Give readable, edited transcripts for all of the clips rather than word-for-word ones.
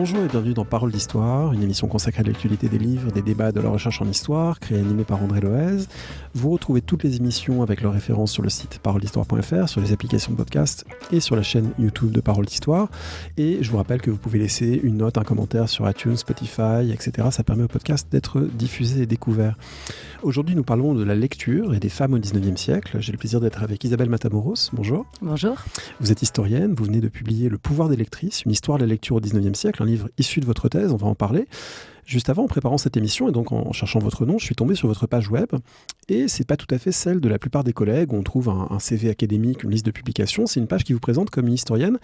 Bonjour et bienvenue dans Parole d'Histoire, une émission consacrée à l'actualité des livres, des débats, de la recherche en histoire, créée et animée par André Loez. Vous retrouvez toutes les émissions avec leurs références sur le site paroledhistoire.fr, sur les applications de podcast et sur la chaîne YouTube de Parole d'Histoire. Et je vous rappelle que vous pouvez laisser une note, un commentaire sur iTunes, Spotify, etc. Ça permet au podcast d'être diffusé et découvert. Aujourd'hui, nous parlons de la lecture et des femmes au XIXe siècle. J'ai le plaisir d'être avec Isabelle Matamoros. Bonjour. Bonjour. Vous êtes historienne, vous venez de publier Le pouvoir des lectrices, une histoire de la lecture au XIXe siècle, un livre issu de votre thèse, on va en parler. Juste avant, en préparant cette émission, et donc en cherchant votre nom, je suis tombé sur votre page web, et c'est pas tout à fait celle de la plupart des collègues, où on trouve un CV académique, une liste de publications. C'est une page qui vous présente comme une historienne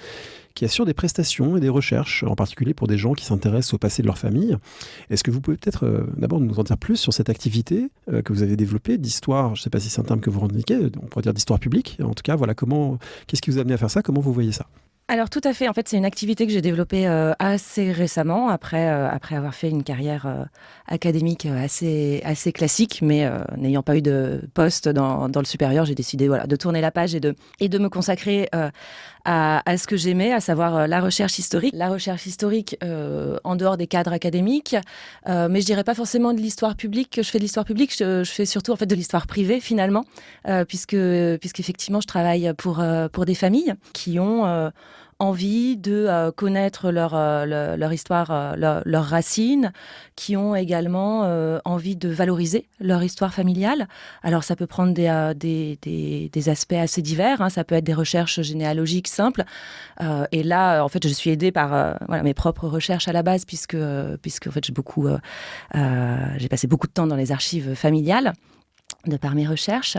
qui assure des prestations et des recherches, en particulier pour des gens qui s'intéressent au passé de leur famille. Est-ce que vous pouvez peut-être d'abord nous en dire plus sur cette activité que vous avez développée d'histoire, je ne sais pas si c'est un terme que vous revendiquez, on pourrait dire d'histoire publique, en tout cas, voilà, qu'est-ce qui vous a amené à faire ça, comment vous voyez ça ? Alors tout à fait, en fait c'est une activité que j'ai développée assez récemment, après avoir fait une carrière académique assez classique, mais n'ayant pas eu de poste dans le supérieur, j'ai décidé de tourner la page et de me consacrer à ce que j'aimais, à savoir la recherche historique. La recherche historique en dehors des cadres académiques, mais je dirais pas forcément de l'histoire publique que je fais de l'histoire publique, je fais surtout en fait de l'histoire privée finalement, puisqu'effectivement je travaille pour des familles qui ont envie de connaître leur histoire, leurs racines, qui ont également envie de valoriser leur histoire familiale. Alors ça peut prendre des aspects assez divers, hein. Ça peut être des recherches généalogiques simples. Et là, en fait, je suis aidée par mes propres recherches à la base, puisque en fait, j'ai passé beaucoup de temps dans les archives familiales, de par mes recherches,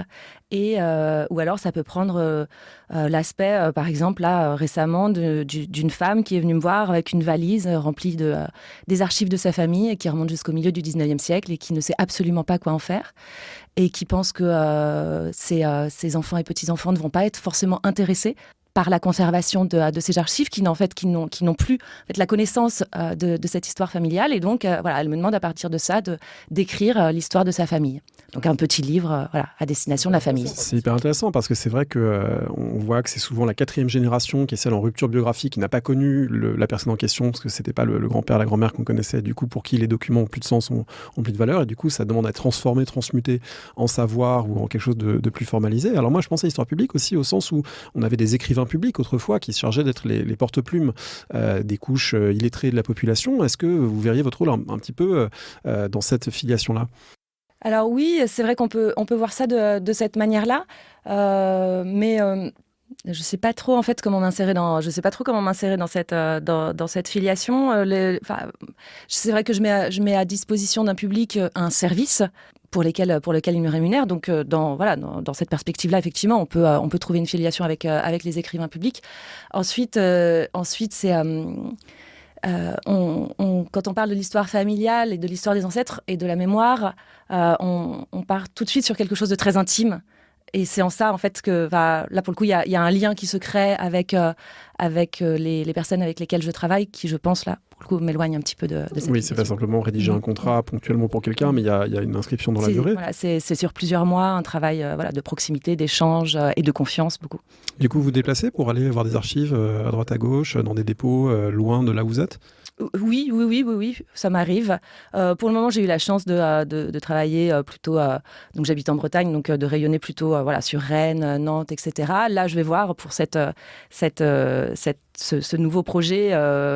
ou alors ça peut prendre l'aspect, par exemple, là, récemment, d'une femme qui est venue me voir avec une valise remplie des archives de sa famille et qui remonte jusqu'au milieu du 19e siècle et qui ne sait absolument pas quoi en faire et qui pense que ses enfants et petits-enfants ne vont pas être forcément intéressés par la conservation de ces archives qui n'ont plus la connaissance de cette histoire familiale. Et donc, elle me demande à partir de ça d'écrire l'histoire de sa famille. Donc un petit livre à destination de la famille. C'est hyper intéressant parce que c'est vrai qu'on voit que c'est souvent la 4e génération qui est celle en rupture biographique, qui n'a pas connu la personne en question, parce que c'était pas le grand-père, la grand-mère qu'on connaissait, du coup pour qui les documents ont plus de sens, ont plus de valeur, et du coup ça demande à être transformé, transmuté en savoir ou en quelque chose de plus formalisé. Alors moi je pensais à l'histoire publique aussi au sens où on avait des écrivains publics autrefois qui se chargeaient d'être les porte-plumes des couches illettrées de la population. Est-ce que vous verriez votre rôle un petit peu dans cette filiation-là ? Alors oui, c'est vrai qu'on peut voir ça de cette manière-là, mais je sais pas trop en fait comment m'insérer dans cette filiation. C'est vrai que je mets à disposition d'un public un service pour lequel il me rémunère. Donc dans cette perspective-là, effectivement, on peut trouver une filiation avec les écrivains publics. Ensuite c'est quand on parle de l'histoire familiale et de l'histoire des ancêtres et de la mémoire, on part tout de suite sur quelque chose de très intime. Et c'est en ça, en fait, que là, pour le coup, il y a un lien qui se crée avec les personnes avec lesquelles je travaille, qui, je pense, là, pour le coup, m'éloigne un petit peu de cette Oui, c'est pas simplement rédiger un contrat ponctuellement pour quelqu'un, mais il y a une inscription dans la durée. C'est sur plusieurs mois, un travail de proximité, d'échange et de confiance, beaucoup. Du coup, vous vous déplacez pour aller voir des archives à droite à gauche, dans des dépôts loin de là où vous êtes ? Oui, ça m'arrive. Pour le moment, j'ai eu la chance de travailler plutôt... donc, j'habite en Bretagne, donc de rayonner plutôt sur Rennes, Nantes, etc. Là, je vais voir pour ce nouveau projet.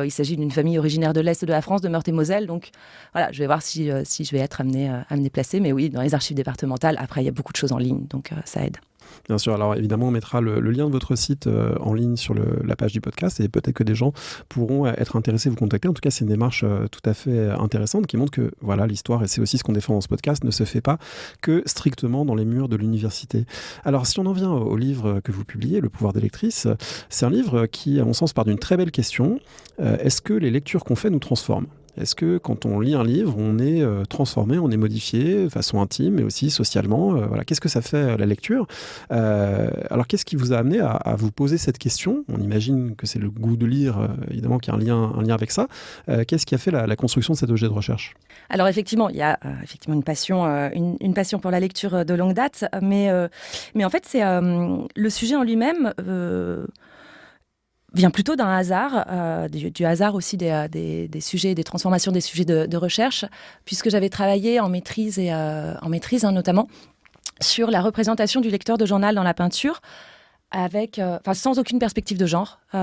Il s'agit d'une famille originaire de l'Est de la France, de Meurthe-et-Moselle. Donc, je vais voir si je vais être amenée à me déplacer. Mais oui, dans les archives départementales, après, il y a beaucoup de choses en ligne, donc ça aide. Bien sûr, alors évidemment on mettra le lien de votre site en ligne sur la page du podcast et peut-être que des gens pourront être intéressés à vous contacter. En tout cas, c'est une démarche tout à fait intéressante qui montre que l'histoire, et c'est aussi ce qu'on défend dans ce podcast, ne se fait pas que strictement dans les murs de l'université. Alors si on en vient au livre que vous publiez, Le pouvoir des lectrices, c'est un livre qui, à mon sens, part d'une très belle question. Est-ce que les lectures qu'on fait nous transforment ? Est-ce que quand on lit un livre, on est transformé, on est modifié de façon intime, mais aussi socialement Qu'est-ce que ça fait la lecture Alors, qu'est-ce qui vous a amené à vous poser cette question ? On imagine que c'est le goût de lire, évidemment, qu'il y a un lien avec ça. Qu'est-ce qui a fait la construction de cet objet de recherche ? Alors, effectivement, il y a effectivement une passion pour la lecture de longue date, mais en fait, c'est le sujet en lui-même... vient plutôt d'un hasard, du hasard aussi des sujets, des transformations des sujets de recherche, puisque j'avais travaillé en maîtrise, notamment, sur la représentation du lecteur de journal dans la peinture, sans aucune perspective de genre. J'y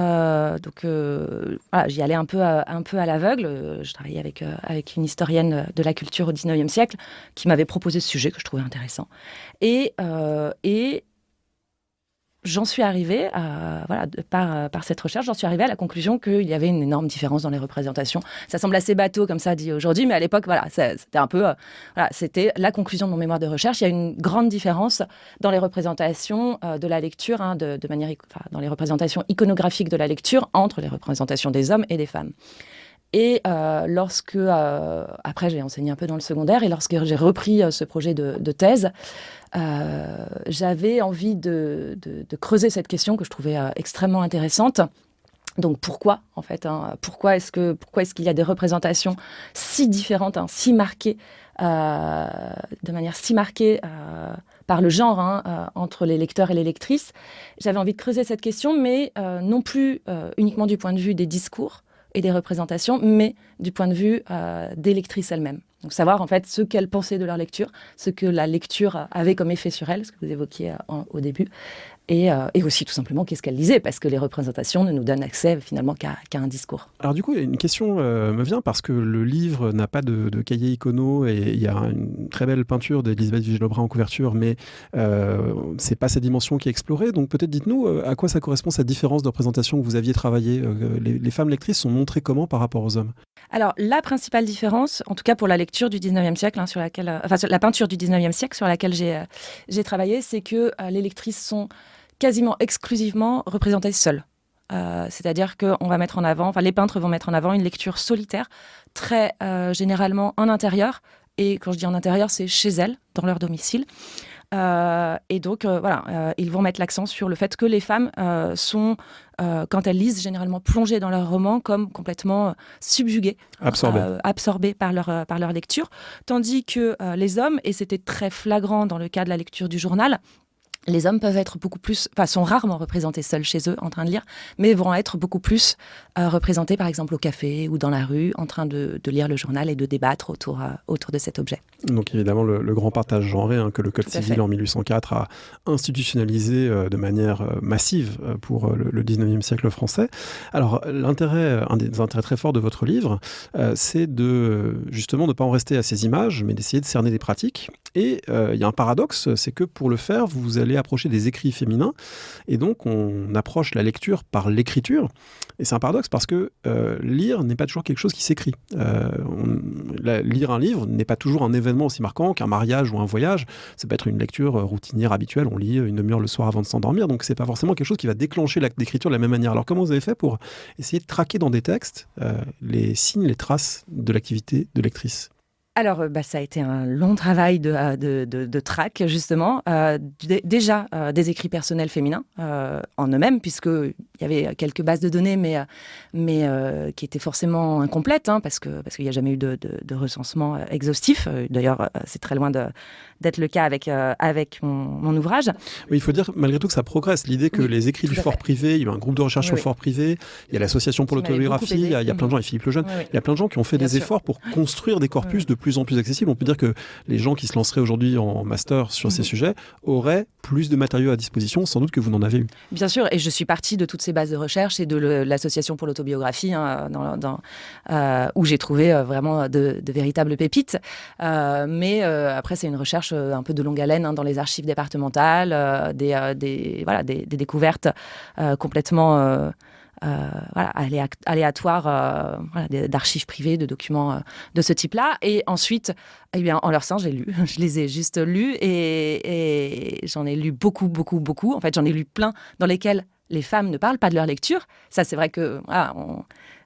allais un peu à l'aveugle. Je travaillais avec une historienne de la culture au XIXe siècle qui m'avait proposé ce sujet que je trouvais intéressant. Et j'en suis arrivée, par cette recherche, j'en suis arrivée à la conclusion qu'il y avait une énorme différence dans les représentations. Ça semble assez bateau comme ça dit aujourd'hui, mais à l'époque, c'était un peu, c'était la conclusion de mon mémoire de recherche. Il y a une grande différence dans les représentations de la lecture, dans les représentations iconographiques de la lecture entre les représentations des hommes et des femmes. Et après j'ai enseigné un peu dans le secondaire, et lorsque j'ai repris ce projet de thèse, j'avais envie de creuser cette question que je trouvais extrêmement intéressante. Donc pourquoi, en fait, pourquoi est-ce qu'il y a des représentations si différentes, si marquées, de manière si marquée par le genre, entre les lecteurs et les lectrices. J'avais envie de creuser cette question, mais non plus uniquement du point de vue des discours et des représentations, mais du point de vue des lectrices elles-mêmes. Donc savoir en fait ce qu'elles pensaient de leur lecture, ce que la lecture avait comme effet sur elles, ce que vous évoquiez au début, et aussi tout simplement qu'est-ce qu'elles lisaient, parce que les représentations ne nous donnent accès finalement qu'à un discours. Alors du coup, une question me vient, parce que le livre n'a pas de cahier icono, et il y a une très belle peinture d'Elisabeth Vigée-Lebrun en couverture, mais c'est pas sa dimension qui est explorée. Donc peut-être dites-nous à quoi ça correspond, cette différence de représentation que vous aviez travaillée. Les femmes lectrices sont montrées comment par rapport aux hommes? Alors la principale différence, en tout cas pour la lecture du 19e siècle, sur la peinture du 19e siècle sur laquelle j'ai travaillé, c'est que les lectrices sont quasiment exclusivement représentées seules. C'est-à-dire qu'on va mettre en avant, les peintres vont mettre en avant une lecture solitaire, très généralement en intérieur. Et quand je dis en intérieur, c'est chez elles, dans leur domicile. Et donc, ils vont mettre l'accent sur le fait que les femmes sont, quand elles lisent, généralement plongées dans leur roman, comme complètement subjuguées, absorbées par leur lecture. Tandis que les hommes, et c'était très flagrant dans le cas de la lecture du journal, les hommes peuvent être sont rarement représentés seuls chez eux en train de lire, mais vont être beaucoup plus représentés par exemple au café ou dans la rue en train de lire le journal et de débattre autour de cet objet. Donc évidemment le grand partage genré que le Code civil en 1804 a institutionnalisé de manière massive pour le 19e siècle français. Alors un des intérêts très forts de votre livre, c'est justement de ne pas en rester à ces images, mais d'essayer de cerner des pratiques. Et il y a un paradoxe, c'est que pour le faire, vous allez approcher des écrits féminins, et donc on approche la lecture par l'écriture. Et c'est un paradoxe parce que lire n'est pas toujours quelque chose qui s'écrit. Lire un livre n'est pas toujours un événement aussi marquant qu'un mariage ou un voyage. Ça peut être une lecture routinière habituelle, on lit une demi-heure le soir avant de s'endormir, donc c'est pas forcément quelque chose qui va déclencher l'acte d'écriture de la même manière. Alors comment vous avez fait pour essayer de traquer dans des textes les signes, les traces de l'activité de lectrice ? Alors, ça a été un long travail de traque, justement. Déjà, des écrits personnels féminins en eux-mêmes, puisqu'il y avait quelques bases de données, mais qui étaient forcément incomplètes, parce qu'il n'y a jamais eu de recensement exhaustif. D'ailleurs, c'est très loin d'être le cas avec mon ouvrage. Oui, il faut dire malgré tout que ça progresse. L'idée que les écrits du fort privé, il y a eu un groupe de recherche sur le fort privé, il y a l'association pour l'autobiographie, il y a plein de gens, et Philippe Lejeune, il y a plein de gens qui ont fait des efforts pour construire des corpus de plus en plus accessibles. On peut dire que les gens qui se lanceraient aujourd'hui en master sur ces sujets auraient plus de matériaux à disposition, sans doute que vous n'en avez eu. Bien sûr, et je suis partie de toutes ces bases de recherche et de l'association pour l'autobiographie, où j'ai trouvé vraiment de véritables pépites. Mais après, c'est une recherche un peu de longue haleine dans les archives départementales, des découvertes complètement aléatoires d'archives privées, de documents de ce type-là. Et ensuite, en leur sein, j'ai lu. Je les ai juste lus et j'en ai lu beaucoup, beaucoup, beaucoup. En fait, j'en ai lu plein dans lesquels les femmes ne parlent pas de leur lecture. Ça, c'est vrai que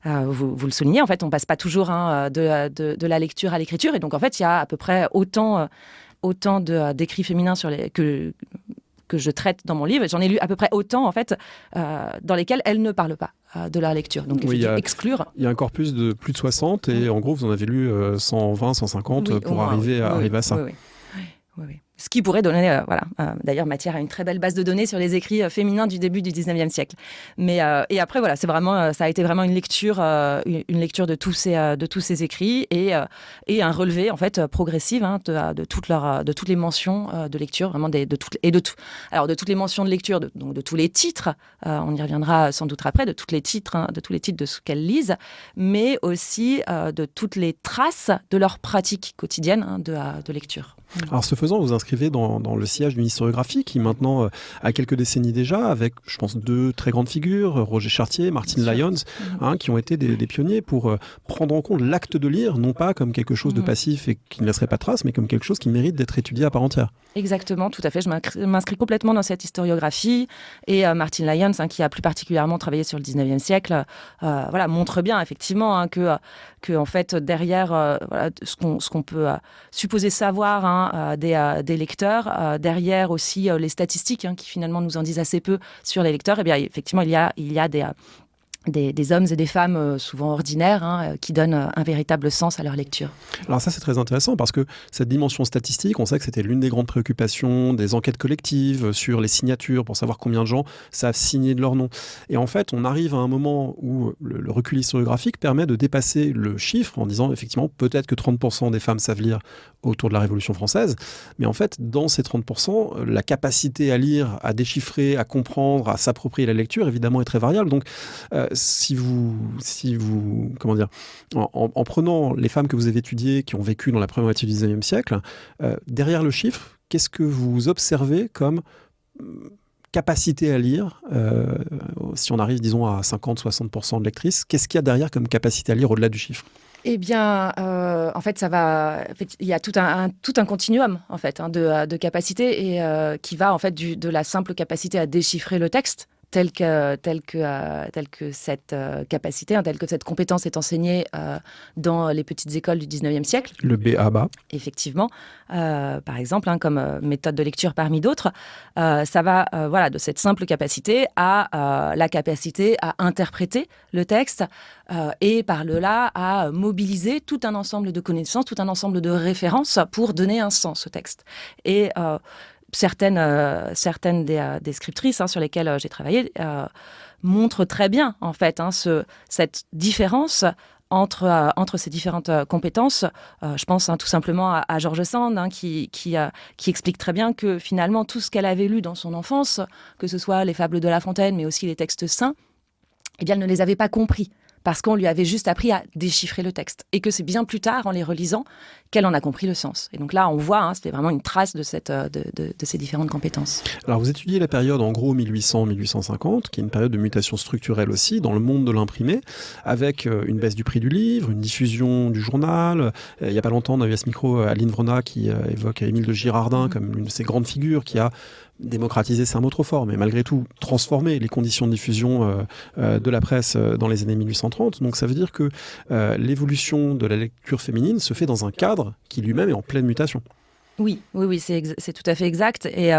vous le soulignez. En fait, on passe pas toujours de la lecture à l'écriture. Et donc, en fait, il y a à peu près autant d'écrits féminins que je traite dans mon livre. J'en ai lu à peu près autant, en fait, dans lesquels elles ne parlent pas de leur lecture. Donc, j'ai dû exclure. Il y a un corpus de plus de 60 et en gros, vous en avez lu 120, 150 pour arriver à ça. Oui. Ce qui pourrait donner, d'ailleurs, matière à une très belle base de données sur les écrits féminins du début du 19e siècle. Mais, et après, voilà, ça a été vraiment une lecture de tous ces écrits et un relevé, en fait, progressif de toutes les mentions de lecture, vraiment de toutes les mentions de lecture, donc de tous les titres, on y reviendra sans doute après, de tous les titres de ce qu'elles lisent, mais aussi de toutes les traces de leur pratique quotidienne de lecture. Alors, ce faisant, vous inscrivez dans le sillage d'une historiographie qui maintenant a quelques décennies déjà, avec, je pense, 2 très grandes figures, Roger Chartier, Martin Lyons, qui ont été des pionniers pour prendre en compte l'acte de lire, non pas comme quelque chose de passif et qui ne laisserait pas de traces, mais comme quelque chose qui mérite d'être étudié à part entière. Exactement, tout à fait. Je m'inscris complètement dans cette historiographie. Et Martin Lyons, qui a plus particulièrement travaillé sur le 19e siècle, montre bien effectivement que en fait, derrière ce qu'on peut supposer savoir des lecteurs, derrière aussi les statistiques qui finalement nous en disent assez peu sur les lecteurs, et bien effectivement il y a des hommes et des femmes souvent ordinaires qui donnent un véritable sens à leur lecture. Alors ça, c'est très intéressant parce que cette dimension statistique, on sait que c'était l'une des grandes préoccupations des enquêtes collectives sur les signatures pour savoir combien de gens savent signer de leur nom. Et en fait, on arrive à un moment où le recul historiographique permet de dépasser le chiffre en disant effectivement peut-être que 30% des femmes savent lire autour de la Révolution française, mais en fait, dans ces 30%, la capacité à lire, à déchiffrer, à comprendre, à s'approprier la lecture, évidemment, est très variable. Donc, si vous comment dire, en prenant les femmes que vous avez étudiées, qui ont vécu dans la première moitié du XIXe siècle, derrière le chiffre, qu'est-ce que vous observez comme capacité à lire, si on arrive, disons, à 50-60% de lectrices, qu'est-ce qu'il y a derrière comme capacité à lire au-delà du chiffre ? Eh bien, en fait, il y a tout un continuum en fait de capacités et qui va en fait de la simple capacité à déchiffrer le texte. Telle que cette capacité, telle que cette compétence est enseignée dans les petites écoles du 19e siècle. Le B.A.B.A. Effectivement, par exemple, comme méthode de lecture parmi d'autres, ça va de cette simple capacité à la capacité à interpréter le texte et par là à mobiliser tout un ensemble de connaissances, tout un ensemble de références pour donner un sens au texte. Et certaines des scriptrices sur lesquelles j'ai travaillé montrent très bien en fait cette différence entre ces différentes compétences. Je pense tout simplement à George Sand qui explique très bien que finalement tout ce qu'elle avait lu dans son enfance, que ce soit les fables de La Fontaine mais aussi les textes saints, eh bien elle ne les avait pas compris. Parce qu'on lui avait juste appris à déchiffrer le texte. Et que c'est bien plus tard, en les relisant, qu'elle en a compris le sens. Et donc là, on voit, c'était vraiment une trace de ces différentes compétences. Alors, vous étudiez la période, en gros, 1800-1850, qui est une période de mutation structurelle aussi, dans le monde de l'imprimé, avec une baisse du prix du livre, une diffusion du journal. Il n'y a pas longtemps, on a eu à ce micro Aline Vrona qui évoque Émile de Girardin comme une de ces grandes figures qui a démocratiser, c'est un mot trop fort, mais malgré tout, transformer les conditions de diffusion de la presse dans les années 1830. Donc ça veut dire que l'évolution de la lecture féminine se fait dans un cadre qui lui-même est en pleine mutation. Oui, c'est tout à fait exact. Et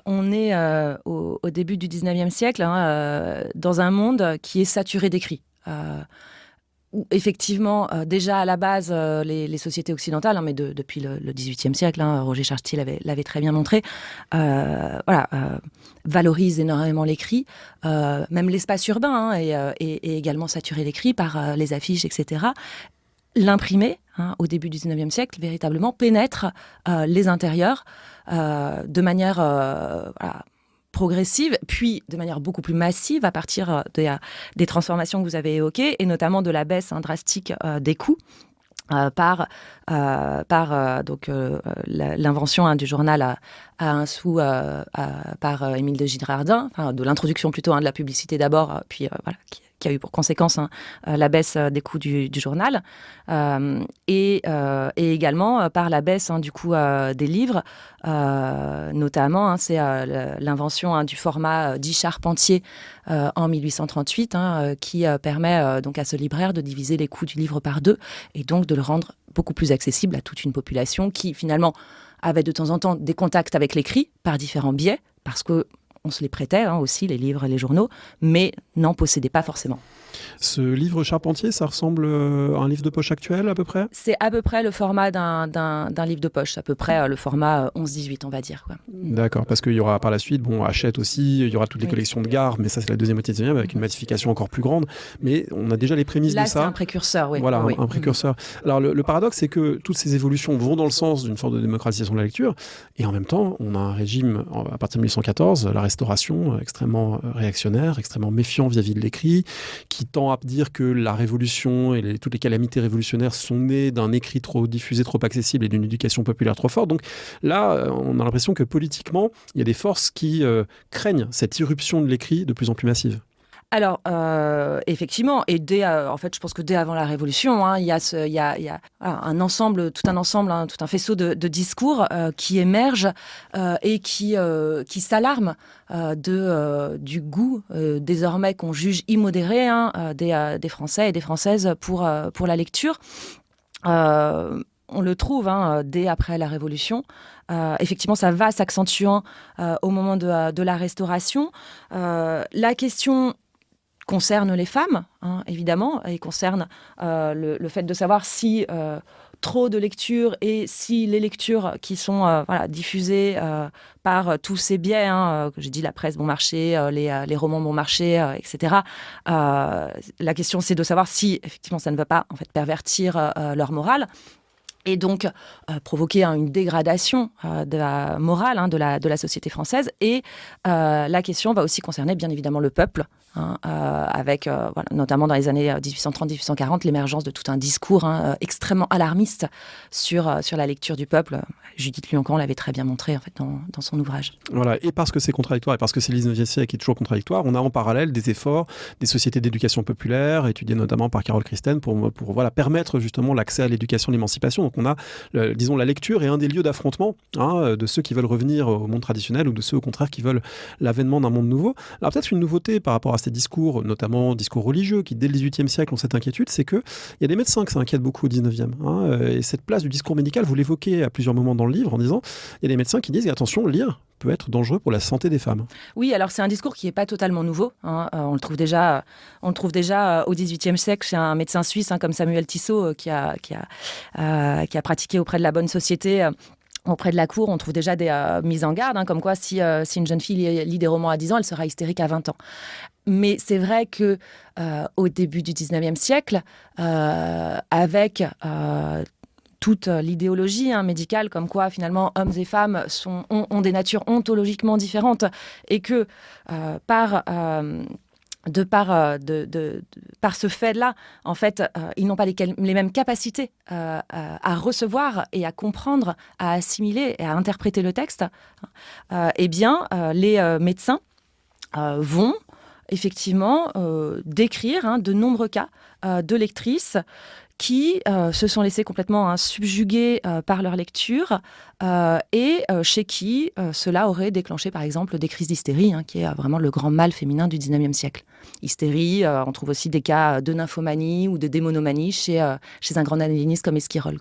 on est au début du 19e siècle dans un monde qui est saturé d'écrits. Où effectivement, déjà à la base, les sociétés occidentales, mais depuis le XVIIIe siècle, Roger Chartier l'avait très bien montré, valorisent énormément l'écrit, même l'espace urbain est également saturé d'écrits par les affiches, etc. L'imprimé, au début du XIXe siècle, véritablement pénètre les intérieurs de manière progressive, puis de manière beaucoup plus massive à partir des transformations que vous avez évoquées, et notamment de la baisse drastique des coûts par l'invention du journal à un sou par Émile de Girardin, de l'introduction plutôt de la publicité d'abord, puis qui a eu pour conséquence la baisse des coûts du journal, et également par la baisse du coût des livres, notamment c'est l'invention du format dit charpentier en 1838 qui permet donc à ce libraire de diviser les coûts du livre par 2 et donc de le rendre beaucoup plus accessible à toute une population qui finalement avait de temps en temps des contacts avec l'écrit par différents biais, parce que on se les prêtait aussi, les livres et les journaux, mais n'en possédait pas forcément. Ce livre Charpentier, ça ressemble à un livre de poche actuel à peu près ? C'est à peu près le format d'un livre de poche, à peu près le format 11-18, on va dire. Quoi. D'accord, parce qu'il y aura par la suite, Hachette aussi, il y aura toutes les collections de Gare, mais ça c'est la deuxième moitié du 19e avec une massification encore plus grande. Mais on a déjà les prémices Là, de ça. Là, c'est un précurseur, oui. Voilà, un précurseur. Alors le paradoxe, c'est que toutes ces évolutions vont dans le sens d'une forme de démocratisation de la lecture, et en même temps, on a un régime, à partir de 1814, la Restauration, extrêmement réactionnaire, extrêmement méfiant vis-à-vis de l'écrit, qui tend à dire que la révolution et toutes les calamités révolutionnaires sont nées d'un écrit trop diffusé, trop accessible et d'une éducation populaire trop forte. Donc là, on a l'impression que politiquement, il y a des forces qui craignent cette irruption de l'écrit de plus en plus massive. Alors, effectivement, et en fait, je pense que dès avant la Révolution, il y a un ensemble, tout un faisceau de discours qui émergent et qui s'alarment du goût désormais qu'on juge immodéré des Français et des Françaises pour la lecture. On le trouve dès après la Révolution. Effectivement, ça va s'accentuant au moment de la Restauration. La question concerne les femmes, évidemment, et concerne le fait de savoir si trop de lectures et si les lectures qui sont diffusées par tous ces biais, que j'ai dit, la presse bon marché, les romans bon marché, etc. La question, c'est de savoir si, effectivement, ça ne va pas en fait, pervertir leur morale. Et donc provoquer une dégradation de la morale de la société française. Et la question va aussi concerner bien évidemment le peuple, avec notamment dans les années 1830-1840 l'émergence de tout un discours extrêmement alarmiste sur la lecture du peuple. Judith Luancan l'avait très bien montré en fait, dans son ouvrage. Voilà, et parce que c'est contradictoire, et parce que c'est le 19e siècle qui est toujours contradictoire, on a en parallèle des efforts des sociétés d'éducation populaire, étudiées notamment par Carole Christen, pour permettre justement l'accès à l'éducation, l'émancipation. Donc on a, disons, la lecture est un des lieux d'affrontement de ceux qui veulent revenir au monde traditionnel ou de ceux au contraire qui veulent l'avènement d'un monde nouveau. Alors peut-être une nouveauté par rapport à ces discours, notamment discours religieux, qui dès le XVIIIe siècle ont cette inquiétude, c'est qu'il y a des médecins que ça inquiète beaucoup au XIXe. Et cette place du discours médical, vous l'évoquez à plusieurs moments dans le livre en disant, il y a des médecins qui disent, attention, lire peut être dangereux pour la santé des femmes. Oui, alors c'est un discours qui n'est pas totalement nouveau. On le trouve déjà au XVIIIe siècle chez un médecin suisse comme Samuel Tissot qui a pratiqué auprès de la bonne société. Auprès de la cour, on trouve déjà des mises en garde, comme quoi si une jeune fille lit des romans à 10 ans, elle sera hystérique à 20 ans. Mais c'est vrai que au début du XIXe siècle, avec toute l'idéologie médicale, comme quoi finalement hommes et femmes ont des natures ontologiquement différentes et que par ce fait-là, en fait, ils n'ont pas les mêmes capacités à recevoir et à comprendre, à assimiler et à interpréter le texte, les médecins vont effectivement décrire de nombreux cas de lectrices qui se sont laissés complètement subjuguer par leur lecture et chez qui cela aurait déclenché par exemple des crises d'hystérie, qui est vraiment le grand mal féminin du XIXe siècle. Hystérie, on trouve aussi des cas de nymphomanie ou de démonomanie chez un grand analyniste comme Esquirol.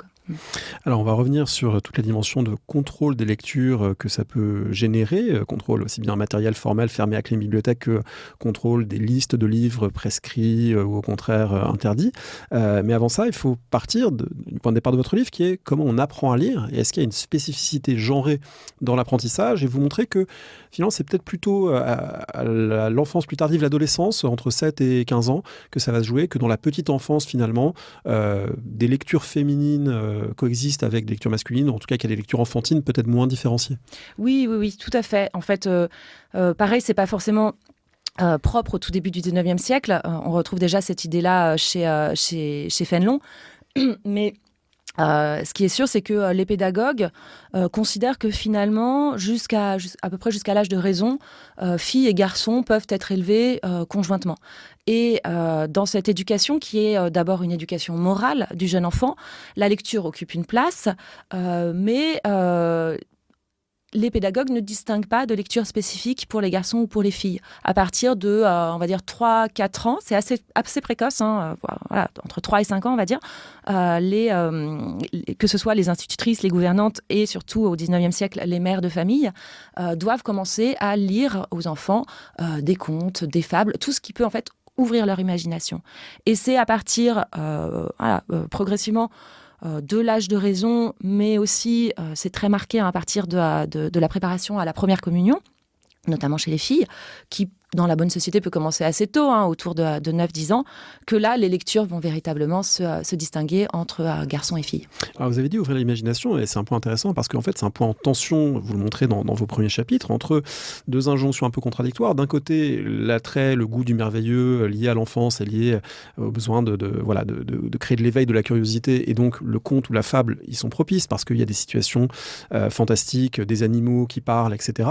Alors on va revenir sur toute la dimension de contrôle des lectures que ça peut générer, contrôle aussi bien matériel, formel, fermé à clé en bibliothèque, que contrôle des listes de livres prescrits ou au contraire interdits. Mais avant ça, il faut partir du point de départ de votre livre qui est comment on apprend à lire et est-ce qu'il y a une spécificité genrée dans l'apprentissage et vous montrer que finalement c'est peut-être plutôt à l'enfance plus tardive, l'adolescence, entre 7 et 15 ans, que ça va se jouer, que dans la petite enfance finalement, des lectures féminines coexistent avec des lectures masculines, ou en tout cas qu'il y a des lectures enfantines peut-être moins différenciées. Oui, tout à fait. En fait, pareil, c'est pas forcément propre au tout début du 19e siècle. On retrouve déjà cette idée-là chez Fénelon. Mais ce qui est sûr, c'est que les pédagogues considèrent que finalement, à peu près jusqu'à l'âge de raison, filles et garçons peuvent être élevés conjointement. Et dans cette éducation, qui est d'abord une éducation morale du jeune enfant, la lecture occupe une place, mais les pédagogues ne distinguent pas de lecture spécifique pour les garçons ou pour les filles. À partir de, on va dire, 3-4 ans, c'est assez précoce, voilà, entre 3 et 5 ans, on va dire, que ce soit les institutrices, les gouvernantes et surtout au 19e siècle, les mères de famille, doivent commencer à lire aux enfants des contes, des fables, tout ce qui peut en fait ouvrir leur imagination. Et c'est à partir, progressivement, de l'âge de raison, mais aussi, c'est très marqué à partir de la préparation à la première communion, notamment chez les filles, qui, dans la bonne société, peut commencer assez tôt, autour de 9-10 ans, que là, les lectures vont véritablement se distinguer entre garçons et filles. Alors, vous avez dit ouvrir l'imagination, et c'est un point intéressant, parce qu'en fait, c'est un point en tension, vous le montrez dans vos premiers chapitres, entre deux injonctions un peu contradictoires. D'un côté, l'attrait, le goût du merveilleux lié à l'enfance et lié au besoin de créer de l'éveil, de la curiosité, et donc le conte ou la fable, ils sont propices, parce qu'il y a des situations fantastiques, des animaux qui parlent, etc.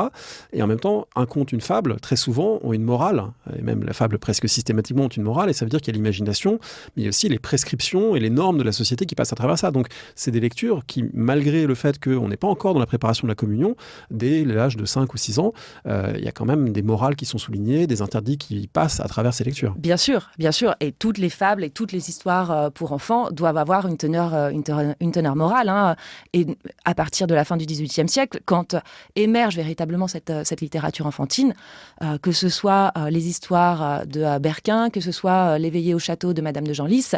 Et en même temps, un conte, une fable, très souvent, ont une morale, et même la fable presque systématiquement ont une morale, et ça veut dire qu'il y a l'imagination, mais il y a aussi les prescriptions et les normes de la société qui passent à travers ça. Donc c'est des lectures qui, malgré le fait qu'on n'est pas encore dans la préparation de la communion, dès l'âge de 5 ou 6 ans, il y a quand même des morales qui sont soulignées, des interdits qui passent à travers ces lectures. Bien sûr, et toutes les fables et toutes les histoires pour enfants doivent avoir une teneur morale, et à partir de la fin du XVIIIe siècle, quand émerge véritablement cette littérature enfantine, que ce soit les histoires de Berquin, que ce soit l'éveillé au château de Madame de Genlis,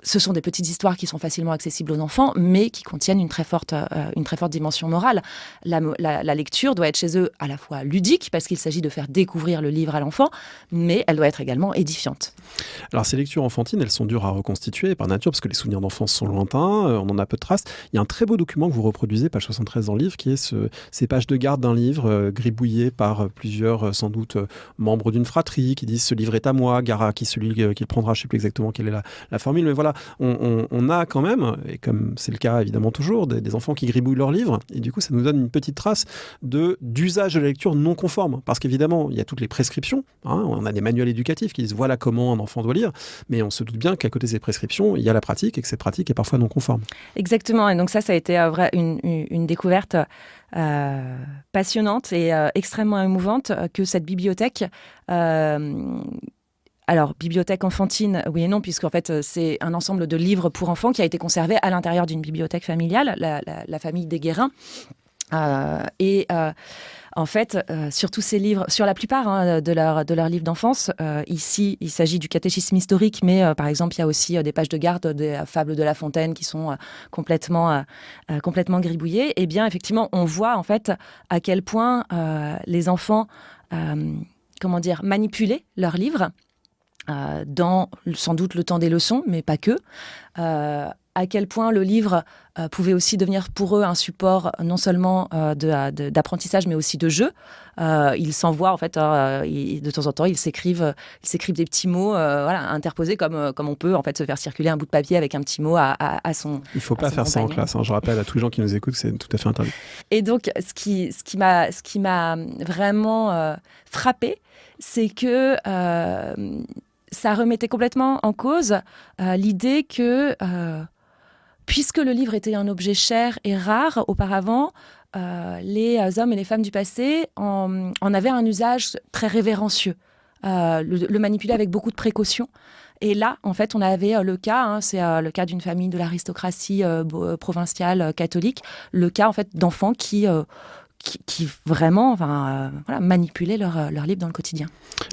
ce sont des petites histoires qui sont facilement accessibles aux enfants, mais qui contiennent une très forte dimension morale. La lecture doit être chez eux à la fois ludique, parce qu'il s'agit de faire découvrir le livre à l'enfant, mais elle doit être également édifiante. Alors, ces lectures enfantines, elles sont dures à reconstituer par nature, parce que les souvenirs d'enfance sont lointains, on en a peu de traces. Il y a un très beau document que vous reproduisez, page 73 dans le livre, qui est ces pages de garde d'un livre, gribouillé par plusieurs, sans doute, membres d'une fratrie, qui disent « ce livre est à moi », Gara, qui celui qu'il prendra, je ne sais plus exactement quelle est la formule, mais voilà, on a quand même, et comme c'est le cas évidemment toujours, des enfants qui gribouillent leurs livres, et du coup ça nous donne une petite trace d'usage de la lecture non conforme, parce qu'évidemment il y a toutes les prescriptions, on a des manuels éducatifs qui disent voilà comment un enfant doit lire, mais on se doute bien qu'à côté de ces prescriptions, il y a la pratique, et que cette pratique est parfois non conforme. Exactement, et donc ça a été une découverte passionnante et extrêmement émouvante, que cette bibliothèque... Alors, bibliothèque enfantine, oui et non, puisqu'en fait, c'est un ensemble de livres pour enfants qui a été conservé à l'intérieur d'une bibliothèque familiale, la famille des Guérin. En fait, sur tous ces livres, sur la plupart de leurs livres d'enfance, ici, il s'agit du catéchisme historique, mais par exemple, il y a aussi des pages de garde, des fables de La Fontaine qui sont complètement gribouillées. Et bien, effectivement, on voit en fait à quel point les enfants, manipulaient leurs livres. Dans sans doute le temps des leçons, mais pas que. À quel point le livre pouvait aussi devenir pour eux un support non seulement d'apprentissage, mais aussi de jeu. Ils s'envoient, en fait, de temps en temps, ils s'écrivent des petits mots interposés comme on peut en fait, se faire circuler un bout de papier avec un petit mot à son Il ne faut pas faire ça en classe. Je rappelle à tous les gens qui nous écoutent que c'est tout à fait interdit. Et donc, ce qui m'a vraiment frappée, c'est que... ça remettait complètement en cause l'idée que, puisque le livre était un objet cher et rare auparavant, les hommes et les femmes du passé en avaient un usage très révérencieux, le manipulaient avec beaucoup de précaution. Et là, en fait, on avait le cas, c'est le cas d'une famille de l'aristocratie provinciale catholique, le cas en fait d'enfants qui vraiment manipulaient leur livre dans le quotidien.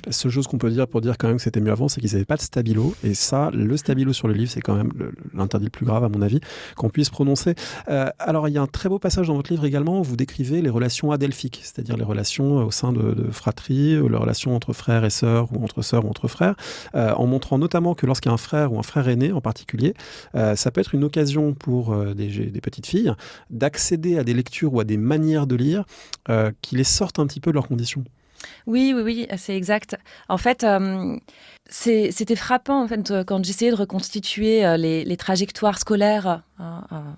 La seule chose qu'on peut dire pour dire quand même que c'était mieux avant, c'est qu'ils n'avaient pas de stabilo. Et ça, le stabilo sur le livre, c'est quand même l'interdit le plus grave, à mon avis, qu'on puisse prononcer. Alors, il y a un très beau passage dans votre livre également où vous décrivez les relations adelphiques, c'est-à-dire les relations au sein de fratries, les relations entre frères et sœurs ou entre frères, en montrant notamment que lorsqu'il y a un frère ou un frère aîné en particulier, ça peut être une occasion pour des petites filles d'accéder à des lectures ou à des manières de lire qui les sortent un petit peu de leurs conditions. Oui, c'est exact. En fait, c'était frappant en fait, quand j'essayais de reconstituer les trajectoires scolaires,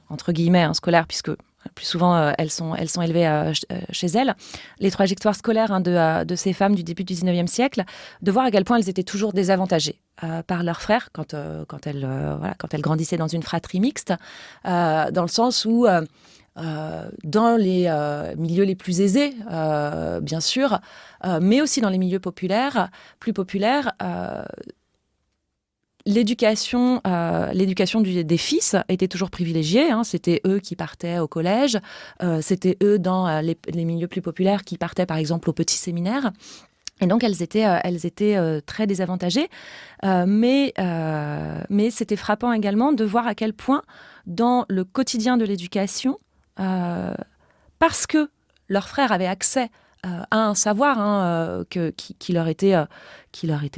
entre guillemets, scolaires, puisque plus souvent elles sont élevées chez elles, les trajectoires scolaires de ces femmes du début du 19e siècle, de voir à quel point elles étaient toujours désavantagées par leurs frères quand elles grandissaient dans une fratrie mixte, dans le sens où dans les milieux les plus aisés, bien sûr, mais aussi dans les milieux plus populaires, l'éducation des fils était toujours privilégiée. C'était eux qui partaient au collège. C'était eux, dans les milieux plus populaires, qui partaient, par exemple, au petit séminaire. Et donc, elles étaient très désavantagées. Mais c'était frappant également de voir à quel point, dans le quotidien de l'éducation, parce que leurs frères avaient accès à un savoir qui leur était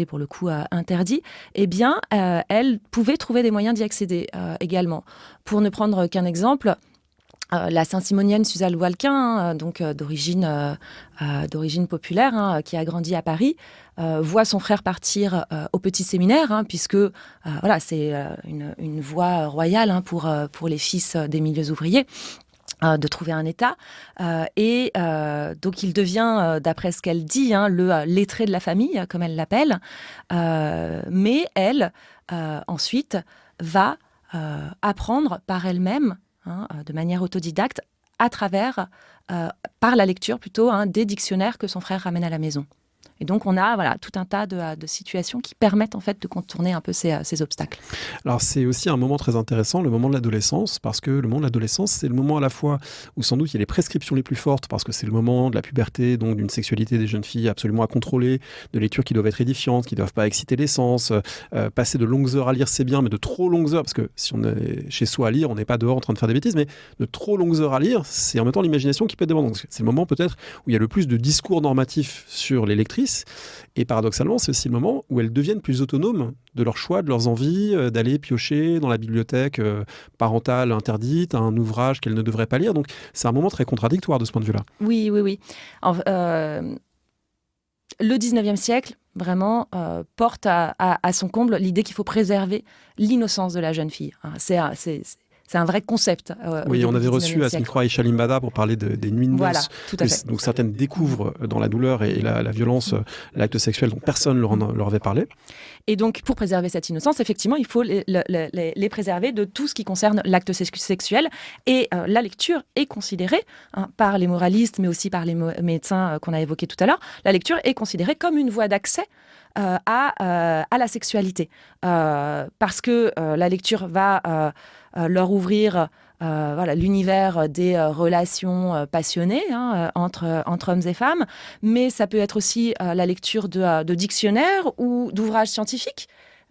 pour le coup interdit, eh bien, elles pouvaient trouver des moyens d'y accéder également. Pour ne prendre qu'un exemple, la Saint-Simonienne Suzanne Walquin, d'origine populaire, qui a grandi à Paris, voit son frère partir au petit séminaire, puisque c'est une voie royale pour les fils des milieux ouvriers. De trouver un état. Donc, il devient, d'après ce qu'elle dit, le lettré de la famille, comme elle l'appelle. Mais elle, ensuite, va apprendre par elle-même, de manière autodidacte, par la lecture plutôt, des dictionnaires que son frère ramène à la maison. Et donc, on a tout un tas de situations qui permettent en fait de contourner un peu ces obstacles. Alors, c'est aussi un moment très intéressant, le moment de l'adolescence, parce que le moment de l'adolescence, c'est le moment à la fois où sans doute il y a les prescriptions les plus fortes, parce que c'est le moment de la puberté, donc d'une sexualité des jeunes filles absolument à contrôler, de lectures qui doivent être édifiantes, qui ne doivent pas exciter les sens. Passer de longues heures à lire, c'est bien, mais de trop longues heures, parce que si on est chez soi à lire, on n'est pas dehors en train de faire des bêtises, mais de trop longues heures à lire, c'est en même temps l'imagination qui peut être demandante. Donc, c'est le moment peut-être où il y a le plus de discours normatifs sur les lectrices. Et paradoxalement, c'est aussi le moment où elles deviennent plus autonomes de leurs choix, de leurs envies, d'aller piocher dans la bibliothèque parentale interdite, un ouvrage qu'elles ne devraient pas lire. Donc c'est un moment très contradictoire de ce point de vue-là. Oui. Le 19e siècle, vraiment, porte à son comble l'idée qu'il faut préserver l'innocence de la jeune fille. C'est un vrai concept. Oui, on avait reçu Asmik Roy et Shalim Bada pour parler des nuits de noces. Voilà, tout à fait. Donc certaines découvrent dans la douleur et la violence, l'acte sexuel dont personne ne leur avait parlé. Et donc, pour préserver cette innocence, effectivement, il faut les préserver de tout ce qui concerne l'acte sexuel. Et la lecture est considérée, par les moralistes, mais aussi par les médecins qu'on a évoqués tout à l'heure, la lecture est considérée comme une voie d'accès à la sexualité. Parce que la lecture va leur ouvrir l'univers des relations passionnées entre hommes et femmes, mais ça peut être aussi la lecture de dictionnaires ou d'ouvrages scientifiques,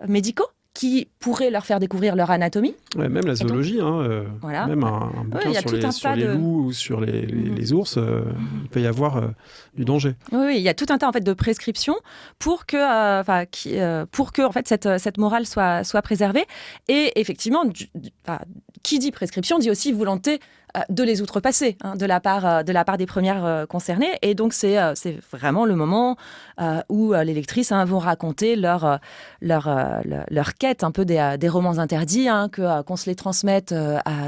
médicaux, qui pourraient leur faire découvrir leur anatomie. Ouais, même la zoologie, même un bouquin sur les loups ou sur les ours, il peut y avoir du danger. Oui, il y a tout un tas en fait, de prescriptions pour que en fait, cette morale soit préservée. Et effectivement, qui dit prescription dit aussi volonté de les outrepasser de la part des premières concernées. Et donc, c'est vraiment le moment où les lectrices vont raconter leur quête un peu des romans interdits, qu'on se les transmette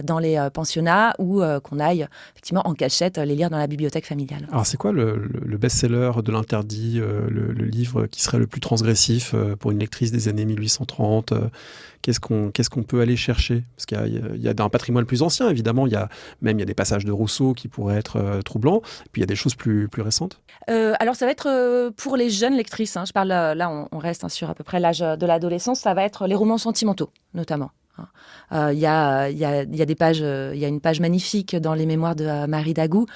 dans les pensionnats ou qu'on aille effectivement en cachette les lire dans la bibliothèque familiale. Alors, c'est quoi le best-seller de l'interdit, le livre qui serait le plus transgressif pour une lectrice des années 1830 Qu'est-ce qu'on peut aller chercher? Parce qu'il y a un patrimoine plus ancien, évidemment. Il y a des passages de Rousseau qui pourraient être troublants. Et puis, il y a des choses plus récentes. Alors, ça va être pour les jeunes lectrices. Je parle là, on reste sur à peu près l'âge de l'adolescence. Ça va être les romans sentimentaux, notamment. Il y a des pages, il y a une page magnifique dans les mémoires de Marie Dagou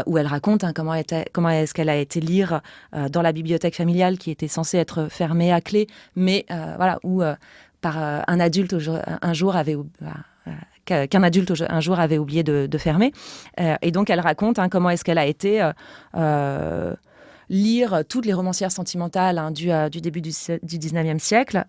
où elle raconte comment est-ce qu'elle a été lire dans la bibliothèque familiale qui était censée être fermée à clé, mais où par un adulte un jour avait qu'un adulte un jour avait oublié de fermer. Et donc elle raconte comment est-ce qu'elle a été lire toutes les romancières sentimentales du début du 19e siècle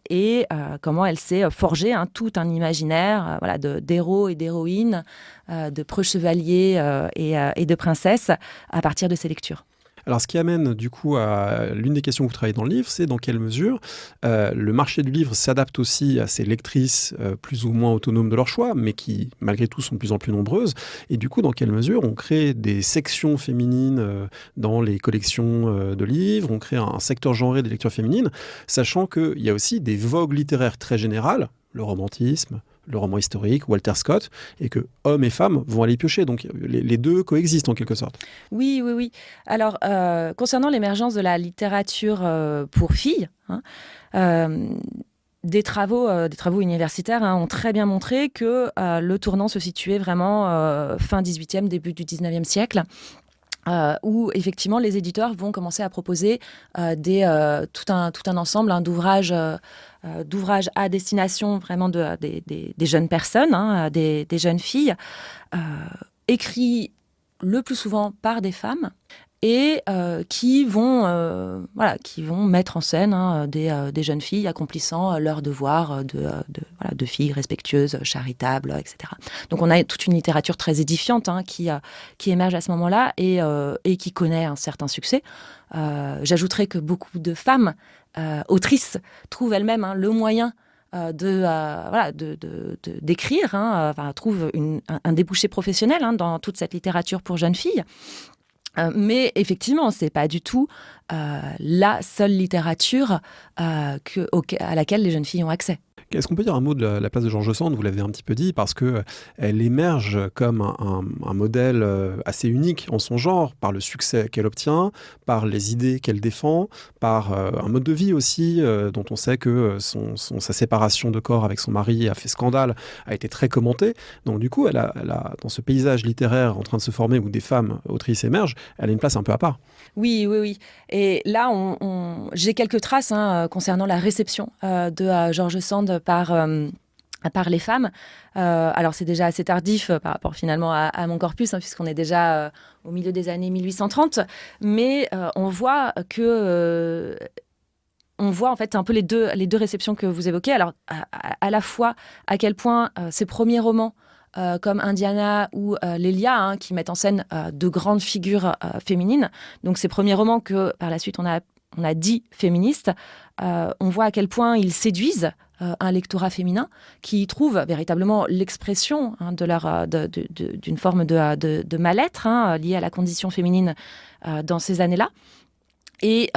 et comment elle s'est forgée tout un imaginaire d'héros et d'héroïnes, de preux chevaliers et de princesses à partir de ces lectures. Alors, ce qui amène du coup à l'une des questions que vous travaillez dans le livre, c'est dans quelle mesure le marché du livre s'adapte aussi à ces lectrices plus ou moins autonomes de leur choix, mais qui, malgré tout, sont de plus en plus nombreuses. Et du coup, dans quelle mesure on crée des sections féminines dans les collections de livres, on crée un secteur genré des lectures féminines, sachant qu'il y a aussi des vogues littéraires très générales, le romantisme, le roman historique, Walter Scott, et que hommes et femmes vont aller y piocher. Donc les deux coexistent en quelque sorte. Oui. Alors, concernant l'émergence de la littérature pour filles, des travaux universitaires ont très bien montré que le tournant se situait vraiment fin 18e, début du 19e siècle. Où effectivement les éditeurs vont commencer à proposer tout un ensemble d'ouvrages à destination vraiment des jeunes personnes, des jeunes filles, écrits le plus souvent par des femmes et qui vont mettre en scène des jeunes filles accomplissant leurs devoirs de filles respectueuses, charitables, etc. Donc on a toute une littérature très édifiante qui émerge à ce moment-là et qui connaît un certain succès. J'ajouterais que beaucoup de femmes autrices trouvent elles-mêmes le moyen d'écrire, trouvent un débouché professionnel dans toute cette littérature pour jeunes filles. Mais effectivement, c'est pas du tout la seule littérature à laquelle les jeunes filles ont accès. Est-ce qu'on peut dire un mot de la place de George Sand? Vous l'avez un petit peu dit, parce qu'elle émerge comme un modèle assez unique en son genre, par le succès qu'elle obtient, par les idées qu'elle défend, par un mode de vie aussi, dont on sait que sa séparation de corps avec son mari a fait scandale, a été très commentée. Donc du coup, elle a, dans ce paysage littéraire en train de se former, où des femmes autrices émergent, elle a une place un peu à part. Oui. Et là, j'ai quelques traces concernant la réception de George Sand par les femmes. Alors c'est déjà assez tardif par rapport finalement à mon corpus, puisqu'on est déjà au milieu des années 1830, mais on voit en fait un peu les deux réceptions que vous évoquez. Alors à la fois à quel point ces premiers romans comme Indiana ou Lélia, qui mettent en scène de grandes figures féminines. Donc ces premiers romans que par la suite on a dit féministes, on voit à quel point ils séduisent un lectorat féminin qui trouve véritablement l'expression d'une forme de mal-être liée à la condition féminine dans ces années-là. Et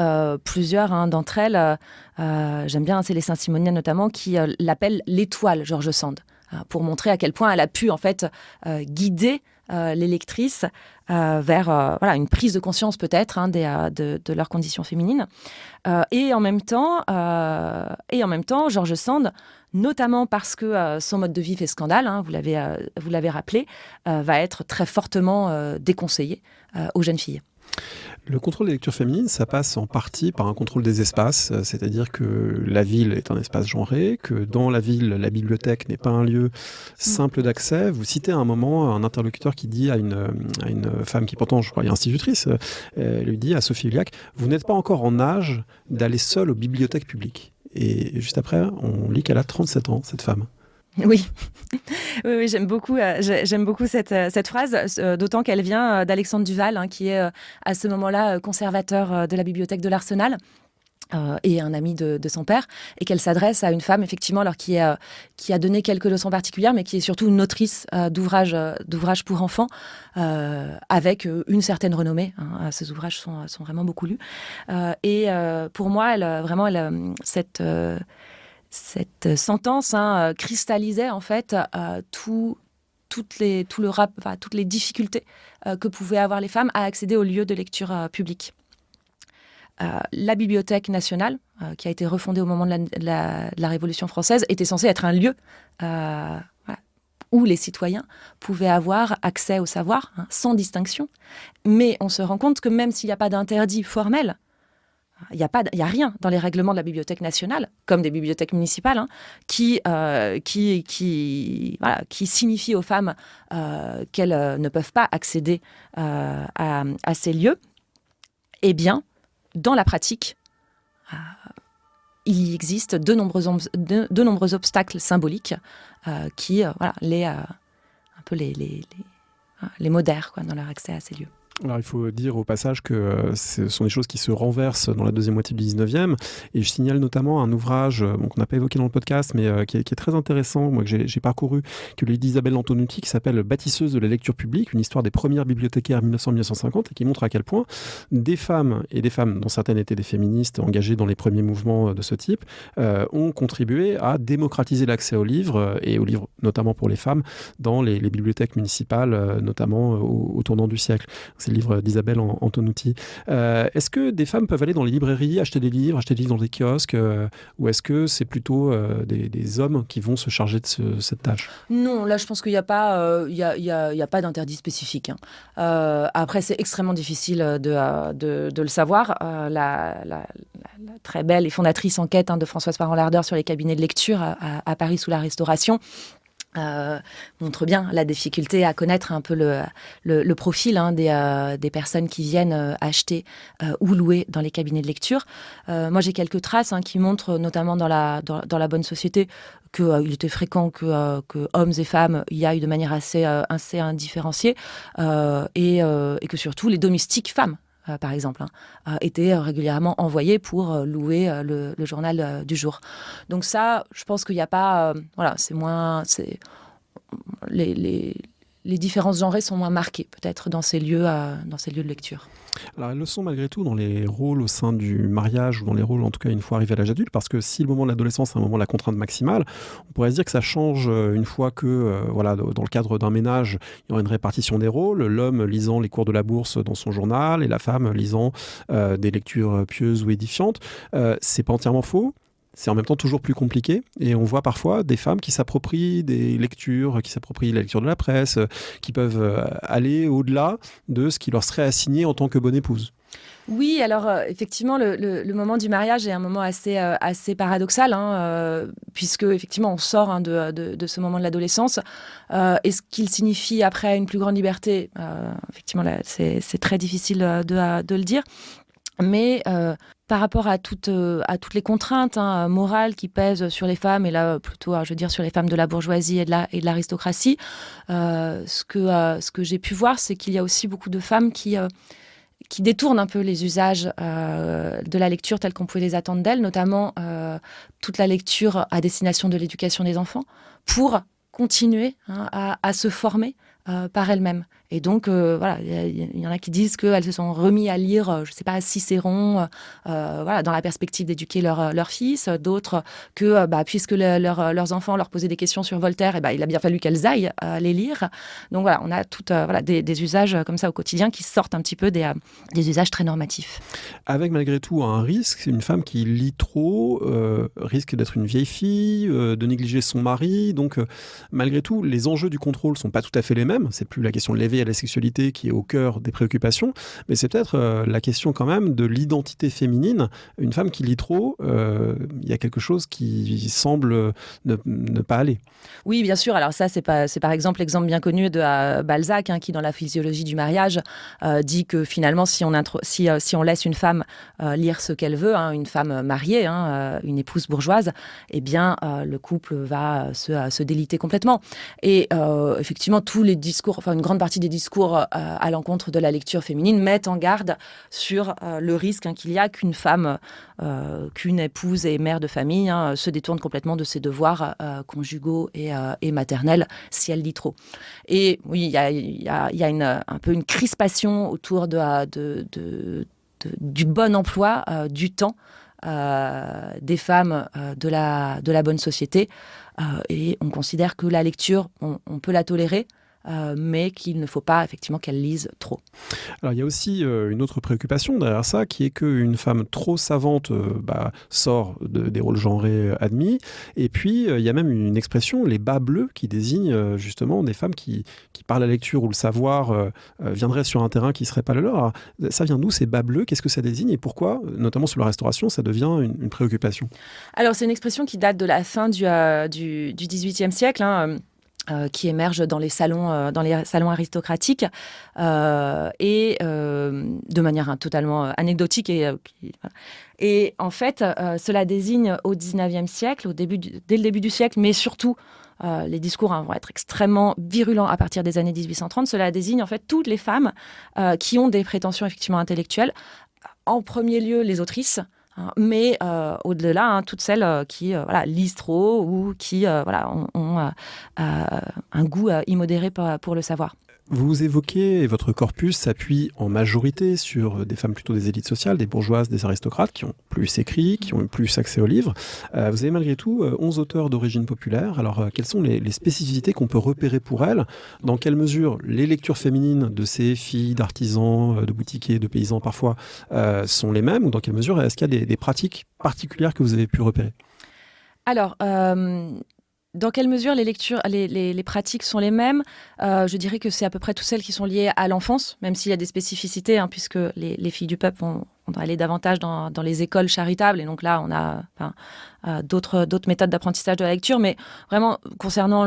plusieurs d'entre elles, j'aime bien, c'est les Saint-Simoniennes notamment, qui l'appellent l'étoile George Sand, pour montrer à quel point elle a pu en fait guider les lectrices vers une prise de conscience peut-être de leurs conditions féminines. Et en même temps, George Sand, notamment parce que son mode de vie fait scandale, vous l'avez rappelé, va être très fortement déconseillé aux jeunes filles. Le contrôle des lectures féminines, ça passe en partie par un contrôle des espaces, c'est-à-dire que la ville est un espace genré, que dans la ville, la bibliothèque n'est pas un lieu simple d'accès. Vous citez à un moment un interlocuteur qui dit à une femme qui pourtant, je crois, est institutrice, lui dit à Sophie Huliac, « Vous n'êtes pas encore en âge d'aller seule aux bibliothèques publiques ». Et juste après, on lit qu'elle a 37 ans, cette femme. Oui, j'aime beaucoup cette phrase, d'autant qu'elle vient d'Alexandre Duval, qui est à ce moment-là conservateur de la bibliothèque de l'Arsenal et un ami de son père, et qu'elle s'adresse à une femme, effectivement, alors qui a donné quelques leçons particulières, mais qui est surtout une autrice d'ouvrages pour enfants, avec une certaine renommée. Ces ouvrages sont vraiment beaucoup lus. Et pour moi, cette sentence cristallisait en fait toutes les difficultés que pouvaient avoir les femmes à accéder aux lieux de lecture publics. La Bibliothèque nationale, qui a été refondée au moment de la Révolution française, était censée être un lieu où les citoyens pouvaient avoir accès au savoir sans distinction. Mais on se rend compte que même s'il n'y a pas d'interdit formel, il n'y a rien dans les règlements de la Bibliothèque nationale, comme des bibliothèques municipales, qui signifie aux femmes qu'elles ne peuvent pas accéder à ces lieux. Eh bien, dans la pratique, il existe de nombreux obstacles symboliques qui les modèrent dans leur accès à ces lieux. Alors, il faut dire au passage que ce sont des choses qui se renversent dans la deuxième moitié du 19e. Et je signale notamment un ouvrage qu'on n'a pas évoqué dans le podcast, mais qui est très intéressant, moi, que j'ai parcouru, que lit d'Isabelle Antonucci, qui s'appelle Bâtisseuse de la lecture publique, une histoire des premières bibliothécaires 1900-1950, et qui montre à quel point des femmes, et des femmes dont certaines étaient des féministes engagées dans les premiers mouvements de ce type, ont contribué à démocratiser l'accès aux livres, et aux livres notamment pour les femmes, dans les bibliothèques municipales, notamment au tournant du siècle. C'est le livre d'Isabelle Antonucci. Est-ce que des femmes peuvent aller dans les librairies, acheter des livres dans des kiosques, ou est-ce que c'est plutôt des hommes qui vont se charger de cette tâche? Non, là, je pense qu'il n'y a pas, il y a pas d'interdit spécifique, hein. Après, c'est extrêmement difficile de le savoir. La très belle et fondatrice enquête de Françoise Parent-Lardeur sur les cabinets de lecture à Paris sous la Restauration montre bien la difficulté à connaître un peu le profil des personnes qui viennent acheter ou louer dans les cabinets de lecture. Moi, j'ai quelques traces qui montrent, notamment dans la bonne société, qu'il était fréquent que hommes et femmes y aillent de manière assez indifférenciée, et que surtout les domestiques femmes, par exemple, étaient régulièrement envoyés pour louer le journal du jour. Donc ça, je pense qu'il n'y a pas... c'est moins... Les différences genrées sont moins marquées, peut-être, dans ces lieux de lecture. Alors, elles le sont malgré tout dans les rôles au sein du mariage, ou dans les rôles, en tout cas, une fois arrivé à l'âge adulte, parce que si le moment de l'adolescence est un moment de la contrainte maximale, on pourrait se dire que ça change une fois que, dans le cadre d'un ménage, il y aura une répartition des rôles, l'homme lisant les cours de la bourse dans son journal, et la femme lisant des lectures pieuses ou édifiantes. C'est pas entièrement faux. C'est en même temps toujours plus compliqué, et on voit parfois des femmes qui s'approprient des lectures, qui s'approprient la lecture de la presse, qui peuvent aller au-delà de ce qui leur serait assigné en tant que bonne épouse. Oui, alors effectivement, le moment du mariage est un moment assez paradoxal, puisque effectivement on sort de ce moment de l'adolescence. Et ce qu'il signifie après une plus grande liberté, effectivement, là, c'est très difficile de le dire. Mais par rapport à toutes les contraintes morales qui pèsent sur les femmes, et là plutôt, je veux dire, sur les femmes de la bourgeoisie et de l'aristocratie, ce que j'ai pu voir, c'est qu'il y a aussi beaucoup de femmes qui détournent un peu les usages de la lecture tels qu'on pouvait les attendre d'elles, notamment toute la lecture à destination de l'éducation des enfants, pour continuer à se former par elles-mêmes. Et donc, il y en a qui disent qu'elles se sont remis à lire, je ne sais pas, Cicéron, dans la perspective d'éduquer leur fils. D'autres que, puisque leurs enfants leur posaient des questions sur Voltaire, il a bien fallu qu'elles aillent les lire. Donc voilà, on a des usages comme ça au quotidien qui sortent un petit peu des usages très normatifs. Avec malgré tout un risque, une femme qui lit trop risque d'être une vieille fille, de négliger son mari. Donc malgré tout, les enjeux du contrôle ne sont pas tout à fait les mêmes. C'est plus la question de l'éveil à la sexualité qui est au cœur des préoccupations, mais c'est peut-être la question quand même de l'identité féminine. Une femme qui lit trop, il y a quelque chose qui semble ne pas aller. Oui, bien sûr. Alors ça, c'est par exemple l'exemple bien connu de Balzac, qui dans la physiologie du mariage dit que finalement, si on laisse une femme lire ce qu'elle veut, une femme mariée, une épouse bourgeoise, eh bien, le couple va se déliter complètement. Et effectivement, tous les discours, une grande partie des discours à l'encontre de la lecture féminine mettent en garde sur le risque qu'il y a qu'une femme, qu'une épouse et mère de famille se détourne complètement de ses devoirs conjugaux et maternels si elle lit trop. Et oui, il y a un peu une crispation autour du bon emploi du temps des femmes de la bonne société. Et on considère que la lecture, on peut la tolérer, mais qu'il ne faut pas effectivement qu'elle lise trop. Alors il y a aussi une autre préoccupation derrière ça, qui est qu'une femme trop savante sort des rôles genrés admis. Et puis il y a même une expression, les bas bleus, qui désigne justement des femmes qui par la lecture ou le savoir viendraient sur un terrain qui ne serait pas le leur. Alors, ça vient d'où ces bas bleus? Qu'est-ce que ça désigne et pourquoi, notamment sur la restauration, ça devient une préoccupation? Alors c'est une expression qui date de la fin du XVIIIe siècle, qui émerge dans les salons aristocratiques, et de manière totalement anecdotique. Et en fait, cela désigne au XIXe siècle, dès le début du siècle, mais surtout, les discours vont être extrêmement virulents à partir des années 1830. Cela désigne en fait toutes les femmes qui ont des prétentions effectivement intellectuelles. En premier lieu, les autrices. Mais au-delà, toutes celles qui lisent trop ou qui ont un goût immodéré pour le savoir. Vous évoquez, et votre corpus s'appuie en majorité sur des femmes plutôt des élites sociales, des bourgeoises, des aristocrates, qui ont plus écrit, qui ont eu plus accès aux livres. Vous avez malgré tout 11 auteurs d'origine populaire. Alors, quelles sont les spécificités qu'on peut repérer pour elles? Dans quelle mesure les lectures féminines de ces filles, d'artisans, de boutiquiers, de paysans parfois, sont les mêmes? Ou dans quelle mesure est-ce qu'il y a des pratiques particulières que vous avez pu repérer? Alors, dans quelle mesure les pratiques sont les mêmes? Je dirais que c'est à peu près toutes celles qui sont liées à l'enfance, même s'il y a des spécificités, puisque les filles du peuple vont aller davantage dans les écoles charitables. Et donc là, on a d'autres méthodes d'apprentissage de la lecture. Mais vraiment, concernant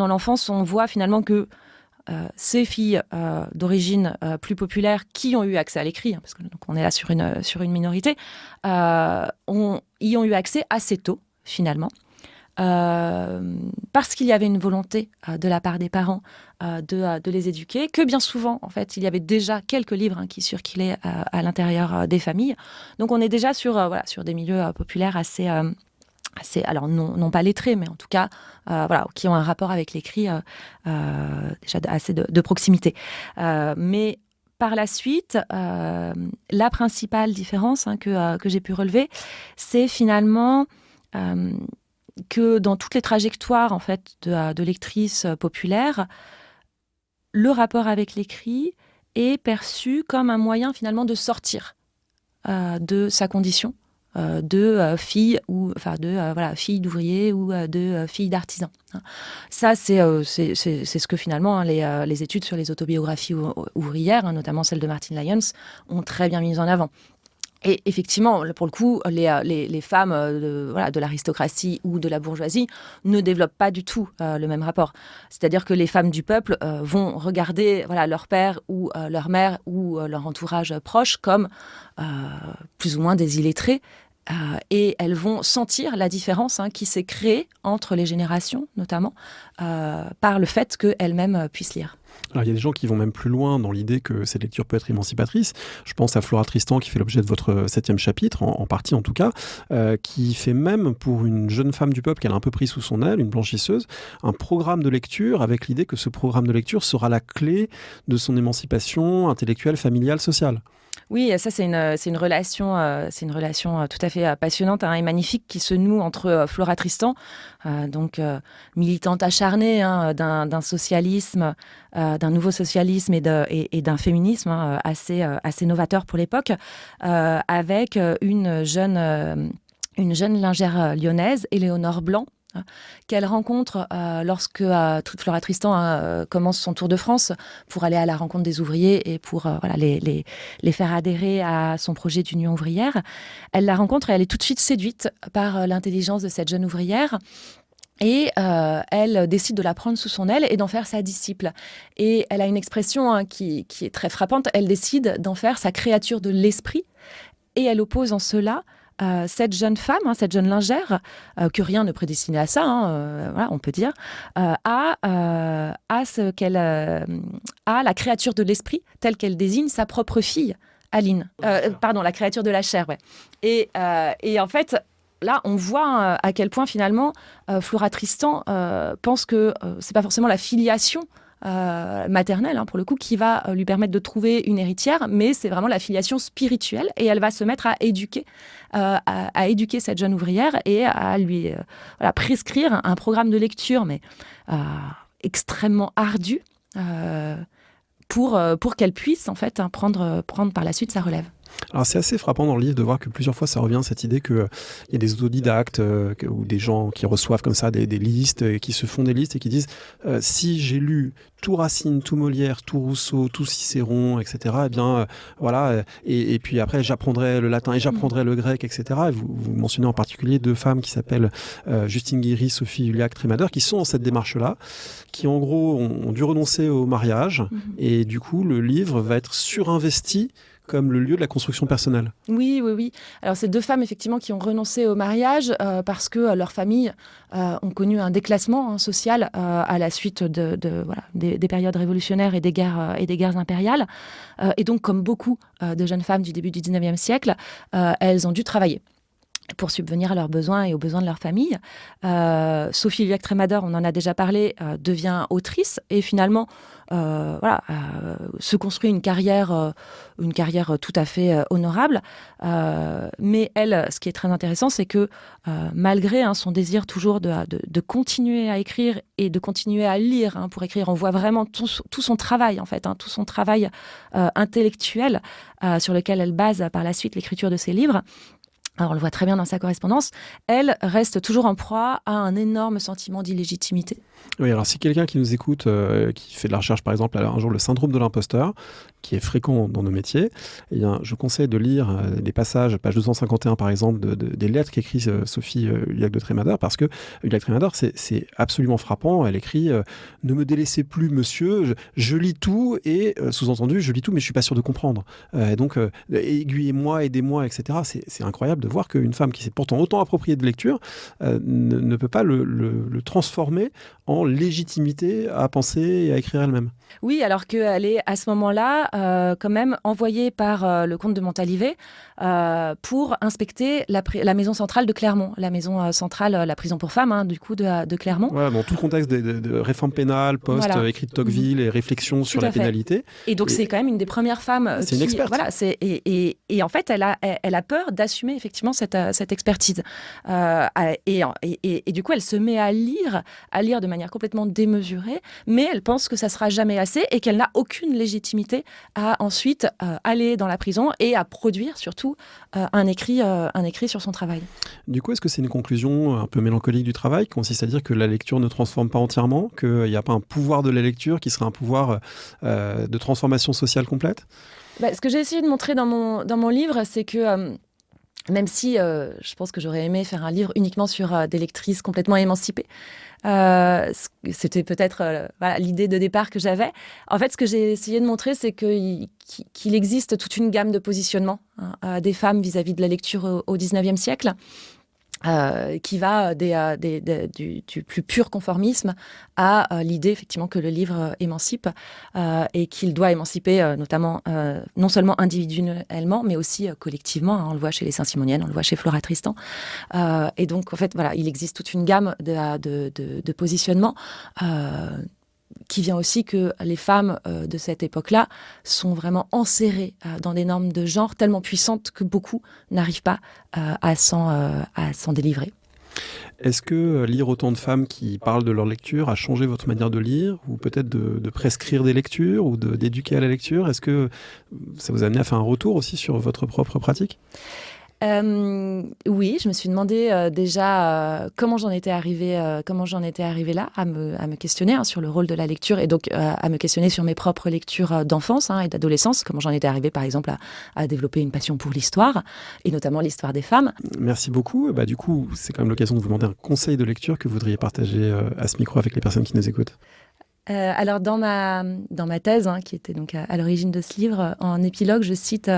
l'enfance, on voit finalement que ces filles d'origine plus populaire qui ont eu accès à l'écrit, parce que donc on est là sur une minorité, y ont eu accès assez tôt, finalement. Parce qu'il y avait une volonté de la part des parents de les éduquer, que bien souvent, en fait, il y avait déjà quelques livres qui circulaient à l'intérieur des familles. Donc, on est déjà sur des milieux populaires assez alors non pas lettrés, mais en tout cas, qui ont un rapport avec l'écrit déjà assez de proximité. Mais par la suite, la principale différence que j'ai pu relever, c'est finalement que dans toutes les trajectoires en fait de lectrices populaires, le rapport avec l'écrit est perçu comme un moyen finalement de sortir de sa condition de fille ou fille d'ouvrier ou de fille d'artisan. Ça c'est ce que finalement les études sur les autobiographies ouvrières, notamment celle de Martine Lyons, ont très bien mis en avant. Et effectivement, pour le coup, les femmes de l'aristocratie ou de la bourgeoisie ne développent pas du tout le même rapport. C'est-à-dire que les femmes du peuple vont regarder leur père ou leur mère ou leur entourage proche comme plus ou moins des illettrés. Et elles vont sentir la différence qui s'est créée entre les générations, notamment, par le fait qu'elles-mêmes puissent lire. Alors, il y a des gens qui vont même plus loin dans l'idée que cette lecture peut être émancipatrice. Je pense à Flora Tristan, qui fait l'objet de votre 7e chapitre, en partie en tout cas, qui fait même pour une jeune femme du peuple qu'elle a un peu pris sous son aile, une blanchisseuse, un programme de lecture avec l'idée que ce programme de lecture sera la clé de son émancipation intellectuelle, familiale, sociale. Oui, ça c'est une relation tout à fait passionnante et magnifique qui se noue entre Flora Tristan, militante acharnée d'un socialisme, d'un nouveau socialisme et d'un féminisme assez novateur pour l'époque, avec une jeune lingère lyonnaise, Éléonore Blanc, qu'elle rencontre lorsque Flora Tristan commence son tour de France pour aller à la rencontre des ouvriers et pour les faire adhérer à son projet d'union ouvrière. Elle la rencontre et elle est tout de suite séduite par l'intelligence de cette jeune ouvrière. Et elle décide de la prendre sous son aile et d'en faire sa disciple. Et elle a une expression qui est très frappante. Elle décide d'en faire sa créature de l'esprit. Et elle oppose en cela cette jeune femme, cette jeune lingère, que rien ne prédestinait à ça, on peut dire, à la créature de l'esprit, telle qu'elle désigne sa propre fille, Aline. La créature de la chair, ouais. Et en fait, là, on voit à quel point, finalement, Flora Tristan pense que c'est pas forcément la filiation maternelle, pour le coup, qui va lui permettre de trouver une héritière, mais c'est vraiment la filiation spirituelle, et elle va se mettre à éduquer cette jeune ouvrière et à lui prescrire un programme de lecture, mais extrêmement ardu, pour qu'elle puisse en fait prendre par la suite sa relève. Alors c'est assez frappant dans le livre de voir que plusieurs fois ça revient, cette idée qu'il y a des autodidactes ou des gens qui reçoivent comme ça des listes, et qui se font des listes et qui disent si j'ai lu tout Racine, tout Molière, tout Rousseau, tout Cicéron, etc., eh bien voilà, et puis après j'apprendrai le latin et j'apprendrai le grec, etc. Et vous mentionnez en particulier 2 femmes qui s'appellent Justine Guéry, Sophie Huliac-Trémadeur, qui sont dans cette démarche-là, qui en gros ont dû renoncer au mariage, et du coup le livre va être surinvesti comme le lieu de la construction personnelle. Oui. Alors, c'est 2 femmes, effectivement, qui ont renoncé au mariage parce que leurs familles ont connu un déclassement social à la suite des périodes révolutionnaires et des guerres impériales. Et donc, comme beaucoup de jeunes femmes du début du 19e siècle, elles ont dû travailler pour subvenir à leurs besoins et aux besoins de leur famille. Sophie Huliac-Trémadeur, on en a déjà parlé, devient autrice et finalement se construit une carrière tout à fait honorable. Mais elle, ce qui est très intéressant, c'est que malgré son désir toujours de continuer à écrire et de continuer à lire pour écrire, on voit vraiment tout son travail, en fait, tout son travail intellectuel sur lequel elle base par la suite l'écriture de ses livres. Alors, on le voit très bien dans sa correspondance, elle reste toujours en proie à un énorme sentiment d'illégitimité. Oui, alors si quelqu'un qui nous écoute, qui fait de la recherche, par exemple, un jour le syndrome de l'imposteur, qui est fréquent dans nos métiers, eh bien, je conseille de lire des passages, page 251 par exemple, des lettres qu'écrit Sophie Huliac de Trémadeur, parce que Huliac Trémadeur, c'est absolument frappant. Elle écrit « Ne me délaissez plus, monsieur, je lis tout » et sous-entendu, je lis tout, mais je suis pas sûr de comprendre. Donc, aiguillez-moi, aidez-moi, etc. C'est incroyable de voir qu'une femme qui s'est pourtant autant appropriée de lecture ne peut pas le transformer en légitimité à penser et à écrire elle-même. Oui, alors qu'elle est à ce moment-là quand même envoyée par le comte de Montalivet pour inspecter la maison centrale de Clermont, la maison centrale, la prison pour femmes, du coup, de Clermont. Ouais, dans tout le contexte de réforme pénale, écrit de Tocqueville et réflexions sur la pénalité. Et donc, c'est quand même une des premières femmes c'est une experte. Voilà, et en fait, elle a peur d'assumer effectivement cette expertise. Et du coup, elle se met à lire de manière complètement démesurée, mais elle pense que ça sera jamais assez et qu'elle n'a aucune légitimité à ensuite aller dans la prison et à produire surtout un écrit sur son travail. Du coup, est-ce que c'est une conclusion un peu mélancolique du travail qui consiste à dire que la lecture ne transforme pas entièrement, qu'il n'y a pas un pouvoir de la lecture qui serait un pouvoir de transformation sociale complète ? Ce que j'ai essayé de montrer dans mon livre, c'est que même si je pense que j'aurais aimé faire un livre uniquement sur des lectrices complètement émancipées, c'était peut-être l'idée de départ que j'avais. En fait, ce que j'ai essayé de montrer, c'est qu'il existe toute une gamme de positionnements des femmes vis-à-vis de la lecture au XIXe siècle. Qui va du plus pur conformisme à l'idée effectivement que le livre émancipe et qu'il doit émanciper notamment non seulement individuellement mais aussi collectivement. On le voit chez les Saint-Simoniennes, on le voit chez Flora Tristan. Et donc en fait il existe toute une gamme de positionnements qui vient aussi que les femmes de cette époque-là sont vraiment enserrées dans des normes de genre tellement puissantes que beaucoup n'arrivent pas à s'en délivrer. Est-ce que lire autant de femmes qui parlent de leur lecture a changé votre manière de lire, ou peut-être de prescrire des lectures, ou d'éduquer à la lecture ? Est-ce que ça vous a amené à faire un retour aussi sur votre propre pratique ? Oui, je me suis demandé déjà comment j'en étais arrivée là, à me questionner sur le rôle de la lecture et donc à me questionner sur mes propres lectures d'enfance et d'adolescence, comment j'en étais arrivée par exemple à développer une passion pour l'histoire et notamment l'histoire des femmes. Merci beaucoup. Du coup, c'est quand même l'occasion de vous demander un conseil de lecture que vous voudriez partager à ce micro avec les personnes qui nous écoutent. Alors dans ma thèse, qui était donc à l'origine de ce livre, en épilogue, je cite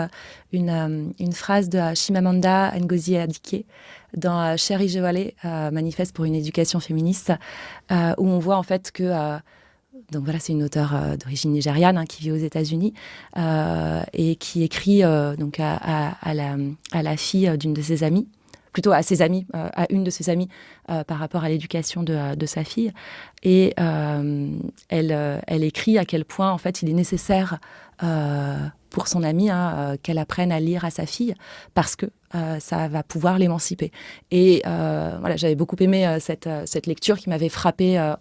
une phrase de Chimamanda Ngozi Adichie dans Cher Ijewale, manifeste pour une éducation féministe, où on voit en fait que donc voilà, c'est une auteure d'origine nigériane qui vit aux États-Unis et qui écrit donc à la fille d'une de ses amies. Plutôt à ses amis, à une de ses amies, par rapport à l'éducation de sa fille. Et elle écrit à quel point, en fait, il est nécessaire pour son amie qu'elle apprenne à lire à sa fille, parce que ça va pouvoir l'émanciper. Et voilà, j'avais beaucoup aimé cette lecture qui m'avait frappée à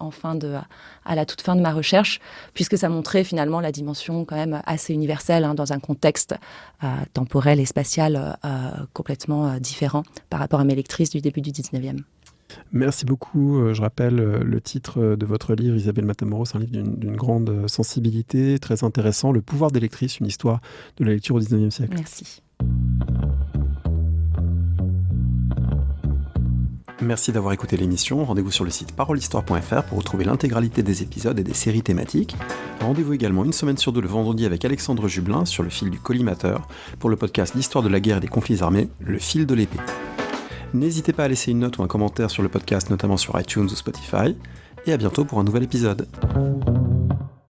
la toute fin de ma recherche, puisque ça montrait finalement la dimension quand même assez universelle dans un contexte temporel et spatial complètement différent par rapport à mes lectrices du début du 19e. Merci beaucoup. Je rappelle le titre de votre livre, Isabelle Matamoros, c'est un livre d'une grande sensibilité, très intéressant, Le pouvoir des lectrices, une histoire de la lecture au 19e siècle. Merci. Merci d'avoir écouté l'émission. Rendez-vous sur le site parolehistoire.fr pour retrouver l'intégralité des épisodes et des séries thématiques. Rendez-vous également une semaine sur 2 le vendredi avec Alexandre Jublin sur le fil du collimateur pour le podcast L'histoire de la guerre et des conflits armés, Le fil de l'épée. N'hésitez pas à laisser une note ou un commentaire sur le podcast, notamment sur iTunes ou Spotify. Et à bientôt pour un nouvel épisode.